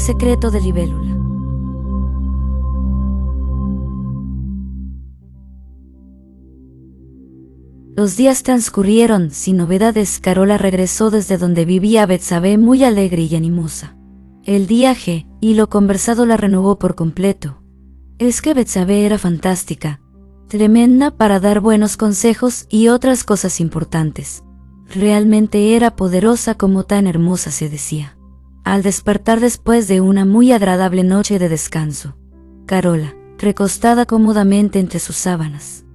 secreto de Libélula. Los días transcurrieron sin novedades. Carola regresó desde donde vivía a Betsabé muy alegre y animosa. El viaje y lo conversado la renovó por completo. Es que Betsabé era fantástica, tremenda para dar buenos consejos y otras cosas importantes. Realmente era poderosa como tan hermosa se decía. Al despertar después de una muy agradable noche de descanso, Carola, recostada cómodamente entre sus sábanas,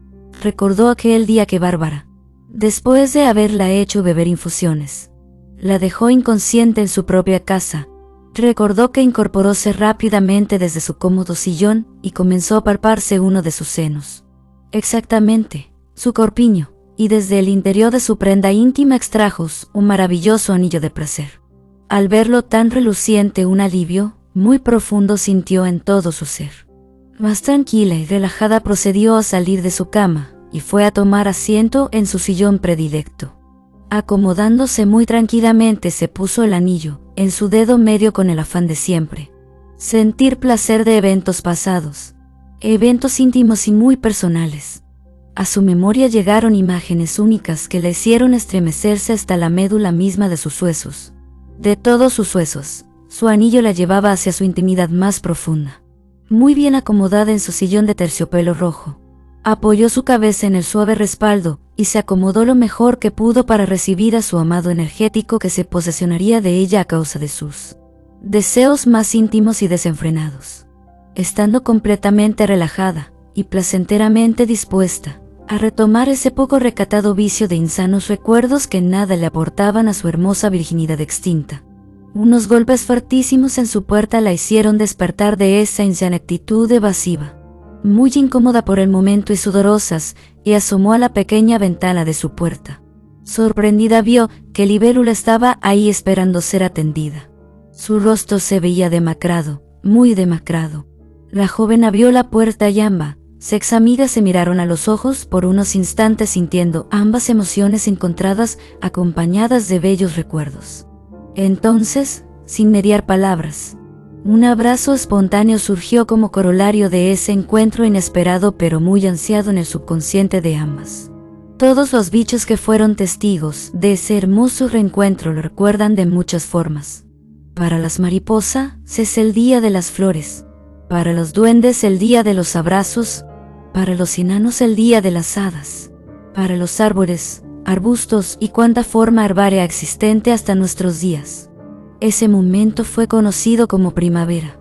recordó aquel día que Bárbara, después de haberla hecho beber infusiones, la dejó inconsciente en su propia casa. Recordó que incorporóse rápidamente desde su cómodo sillón y comenzó a palparse uno de sus senos. Exactamente, su corpiño, y desde el interior de su prenda íntima extrajo un maravilloso anillo de placer. Al verlo tan reluciente, un alivio muy profundo sintió en todo su ser. Más tranquila y relajada procedió a salir de su cama y fue a tomar asiento en su sillón predilecto. Acomodándose muy tranquilamente se puso el anillo en su dedo medio con el afán de siempre sentir placer de eventos pasados, eventos íntimos y muy personales. A su memoria llegaron imágenes únicas que le hicieron estremecerse hasta la médula misma de sus huesos. De todos sus huesos, su anillo la llevaba hacia su intimidad más profunda. Muy bien acomodada en su sillón de terciopelo rojo, apoyó su cabeza en el suave respaldo y se acomodó lo mejor que pudo para recibir a su amado energético que se posesionaría de ella a causa de sus deseos más íntimos y desenfrenados. Estando completamente relajada y placenteramente dispuesta a retomar ese poco recatado vicio de insanos recuerdos que nada le aportaban a su hermosa virginidad extinta, unos golpes fuertísimos en su puerta la hicieron despertar de esa insana actitud evasiva, muy incómoda por el momento y sudorosas, y asomó a la pequeña ventana de su puerta. Sorprendida vio que Libélula estaba ahí esperando ser atendida. Su rostro se veía demacrado, muy demacrado. La joven abrió la puerta y ambas amigas se miraron a los ojos por unos instantes sintiendo ambas emociones encontradas acompañadas de bellos recuerdos. Entonces, sin mediar palabras, un abrazo espontáneo surgió como corolario de ese encuentro inesperado pero muy ansiado en el subconsciente de ambas. Todos los bichos que fueron testigos de ese hermoso reencuentro lo recuerdan de muchas formas. Para las mariposas es el día de las flores, para los duendes el día de los abrazos, para los enanos el día de las hadas, para los árboles, arbustos y cuanta forma arbárea existente hasta nuestros días. Ese momento fue conocido como primavera,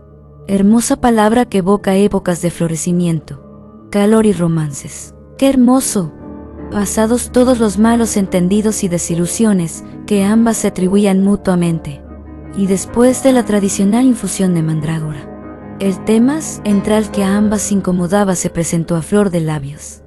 hermosa palabra que evoca épocas de florecimiento, calor y romances. ¡Qué hermoso! Pasados todos los malos entendidos y desilusiones que ambas se atribuían mutuamente, y después de la tradicional infusión de mandrágora, el tema central que a ambas incomodaba se presentó a flor de labios.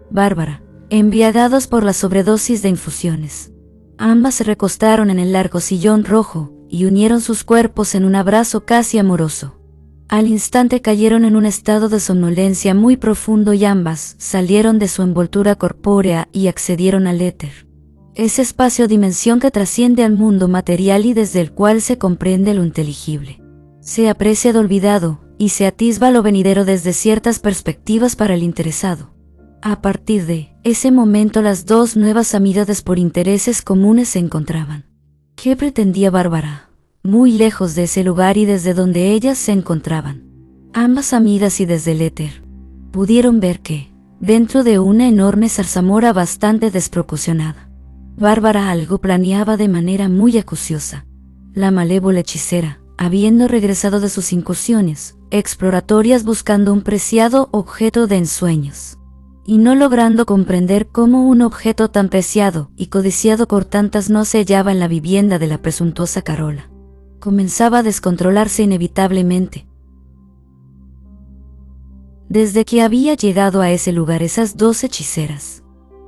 Bárbara, embriagados por la sobredosis de infusiones, ambas se recostaron en el largo sillón rojo y unieron sus cuerpos en un abrazo casi amoroso. Al instante cayeron en un estado de somnolencia muy profundo y ambas salieron de su envoltura corpórea y accedieron al éter, ese espacio-dimensión que trasciende al mundo material y desde el cual se comprende lo inteligible, se aprecia lo olvidado y se atisba lo venidero desde ciertas perspectivas para el interesado. A partir de ese momento las dos nuevas amigas por intereses comunes se encontraban. ¿Qué pretendía Bárbara? Muy lejos de ese lugar y desde donde ellas se encontraban, ambas amigas y desde el éter, pudieron ver que, dentro de una enorme zarzamora bastante desproporcionada, Bárbara algo planeaba de manera muy acuciosa. La malévola hechicera, habiendo regresado de sus incursiones exploratorias buscando un preciado objeto de ensueños, y no logrando comprender cómo un objeto tan preciado y codiciado por tantas no se hallaba en la vivienda de la presuntuosa Carola, comenzaba a descontrolarse inevitablemente. Desde que había llegado a ese lugar esas dos hechiceras,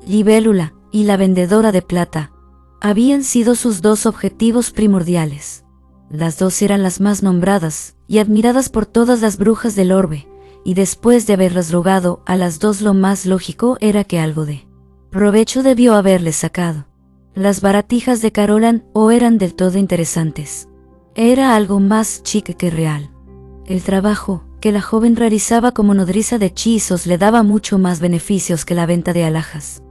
Libélula y la vendedora de plata, habían sido sus dos objetivos primordiales. Las dos eran las más nombradas y admiradas por todas las brujas del orbe, y después de haberlas rogado a las dos lo más lógico era que algo de provecho debió haberles sacado. Las baratijas de Carola o eran del todo interesantes. Era algo más chique que real. El trabajo que la joven realizaba como nodriza de hechizos le daba mucho más beneficios que la venta de alhajas.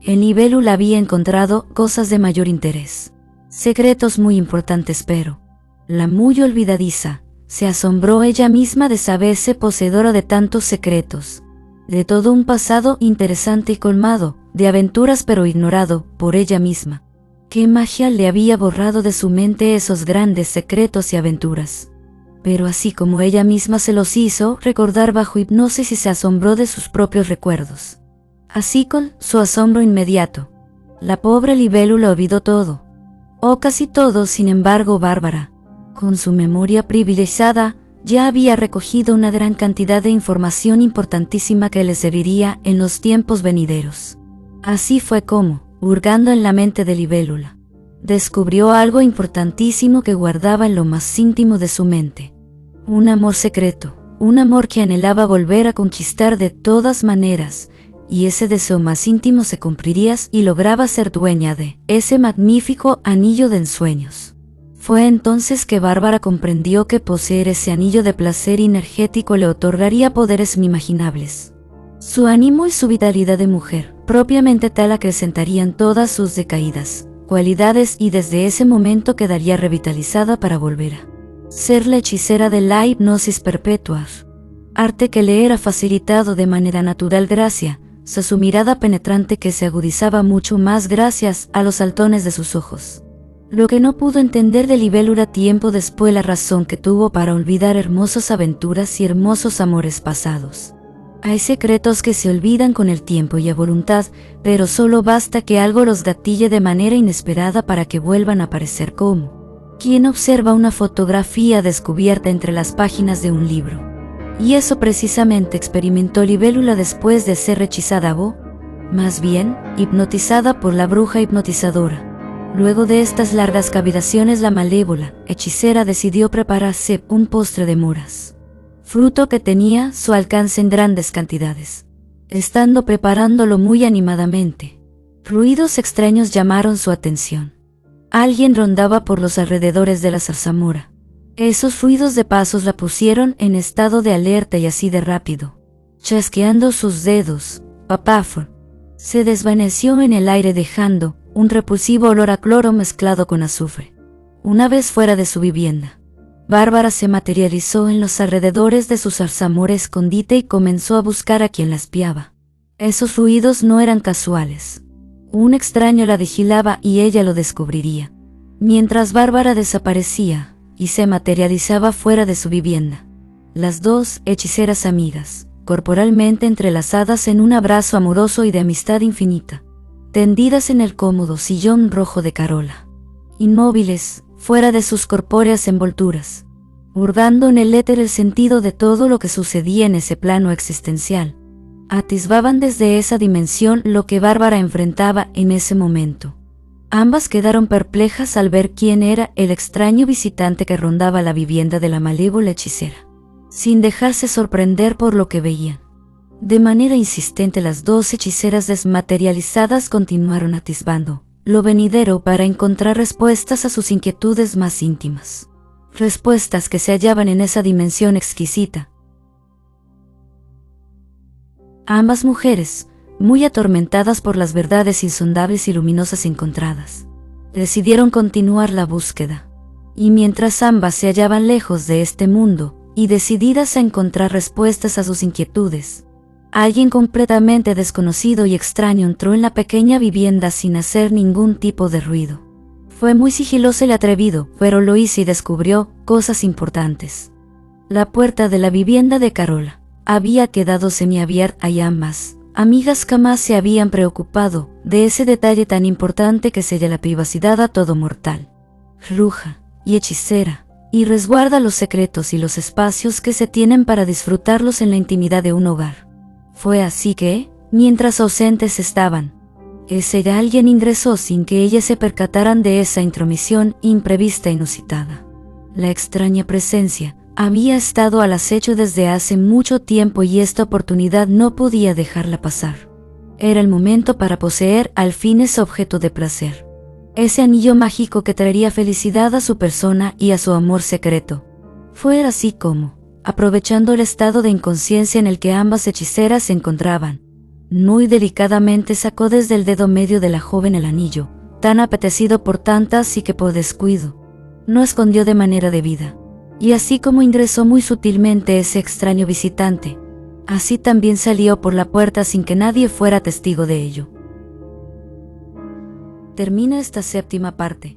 En Libélula había encontrado cosas de mayor interés, secretos muy importantes, pero la muy olvidadiza se asombró ella misma de saberse poseedora de tantos secretos, de todo un pasado interesante y colmado de aventuras, pero ignorado por ella misma. ¿Qué magia le había borrado de su mente esos grandes secretos y aventuras? Pero así como ella misma se los hizo recordar bajo hipnosis, y se asombró de sus propios recuerdos. Así, con su asombro inmediato, la pobre Libélula olvidó todo, o casi todo. Sin embargo, Bárbara, con su memoria privilegiada, ya había recogido una gran cantidad de información importantísima que le serviría en los tiempos venideros. Así fue como, hurgando en la mente de Libélula, descubrió algo importantísimo que guardaba en lo más íntimo de su mente. Un amor secreto, un amor que anhelaba volver a conquistar de todas maneras, y ese deseo más íntimo se cumpliría y lograba ser dueña de ese magnífico anillo de ensueños. Fue entonces que Bárbara comprendió que poseer ese anillo de placer energético le otorgaría poderes inimaginables. Su ánimo y su vitalidad de mujer, propiamente tal, acrecentarían todas sus decaídas cualidades, y desde ese momento quedaría revitalizada para volver a ser la hechicera de la hipnosis perpetua, arte que le era facilitado de manera natural gracias a su mirada penetrante, que se agudizaba mucho más gracias a los saltones de sus ojos. Lo que no pudo entender de Libélula tiempo después, la razón que tuvo para olvidar hermosas aventuras y hermosos amores pasados. Hay secretos que se olvidan con el tiempo y a voluntad, pero solo basta que algo los gatille de manera inesperada para que vuelvan a aparecer, como quien observa una fotografía descubierta entre las páginas de un libro. Y eso precisamente experimentó Libélula después de ser hechizada, o más bien, hipnotizada por la bruja hipnotizadora. Luego de estas largas cavilaciones, la malévola hechicera decidió prepararse un postre de moras, fruto que tenía su alcance en grandes cantidades. Estando preparándolo muy animadamente, ruidos extraños llamaron su atención. Alguien rondaba por los alrededores de la zarzamora. Esos ruidos de pasos la pusieron en estado de alerta, y así de rápido, chasqueando sus dedos, Papafor se desvaneció en el aire, dejando un repulsivo olor a cloro mezclado con azufre. Una vez fuera de su vivienda, Bárbara se materializó en los alrededores de su zarzamora escondite y comenzó a buscar a quien la espiaba. Esos ruidos no eran casuales. Un extraño la vigilaba y ella lo descubriría. Mientras Bárbara desaparecía y se materializaba fuera de su vivienda, las dos hechiceras amigas, corporalmente entrelazadas en un abrazo amoroso y de amistad infinita, tendidas en el cómodo sillón rojo de Carola, inmóviles, fuera de sus corpóreas envolturas, hurgando en el éter el sentido de todo lo que sucedía en ese plano existencial, atisbaban desde esa dimensión lo que Bárbara enfrentaba en ese momento. Ambas quedaron perplejas al ver quién era el extraño visitante que rondaba la vivienda de la malévola hechicera, sin dejarse sorprender por lo que veían. De manera insistente, las dos hechiceras desmaterializadas continuaron atisbando lo venidero para encontrar respuestas a sus inquietudes más íntimas, respuestas que se hallaban en esa dimensión exquisita. Ambas mujeres, muy atormentadas por las verdades insondables y luminosas encontradas, decidieron continuar la búsqueda. Y mientras ambas se hallaban lejos de este mundo y decididas a encontrar respuestas a sus inquietudes, alguien completamente desconocido y extraño entró en la pequeña vivienda sin hacer ningún tipo de ruido. Fue muy sigiloso y atrevido, pero lo hizo y descubrió cosas importantes. La puerta de la vivienda de Carola había quedado semiabierta y ambas amigas jamás se habían preocupado de ese detalle tan importante que sella la privacidad a todo mortal. Bruja y hechicera, y resguarda los secretos y los espacios que se tienen para disfrutarlos en la intimidad de un hogar. Fue así que, mientras ausentes estaban, ese alguien ingresó sin que ellas se percataran de esa intromisión imprevista e inusitada. La extraña presencia había estado al acecho desde hace mucho tiempo y esta oportunidad no podía dejarla pasar. Era el momento para poseer al fin ese objeto de placer. ese anillo mágico que traería felicidad a su persona y a su amor secreto. Fue así como, aprovechando el estado de inconsciencia en el que ambas hechiceras se encontraban, muy delicadamente sacó desde el dedo medio de la joven el anillo, tan apetecido por tantas y que por descuido no escondió de manera debida. Y así como ingresó muy sutilmente ese extraño visitante, así también salió por la puerta sin que nadie fuera testigo de ello. Termina esta séptima parte.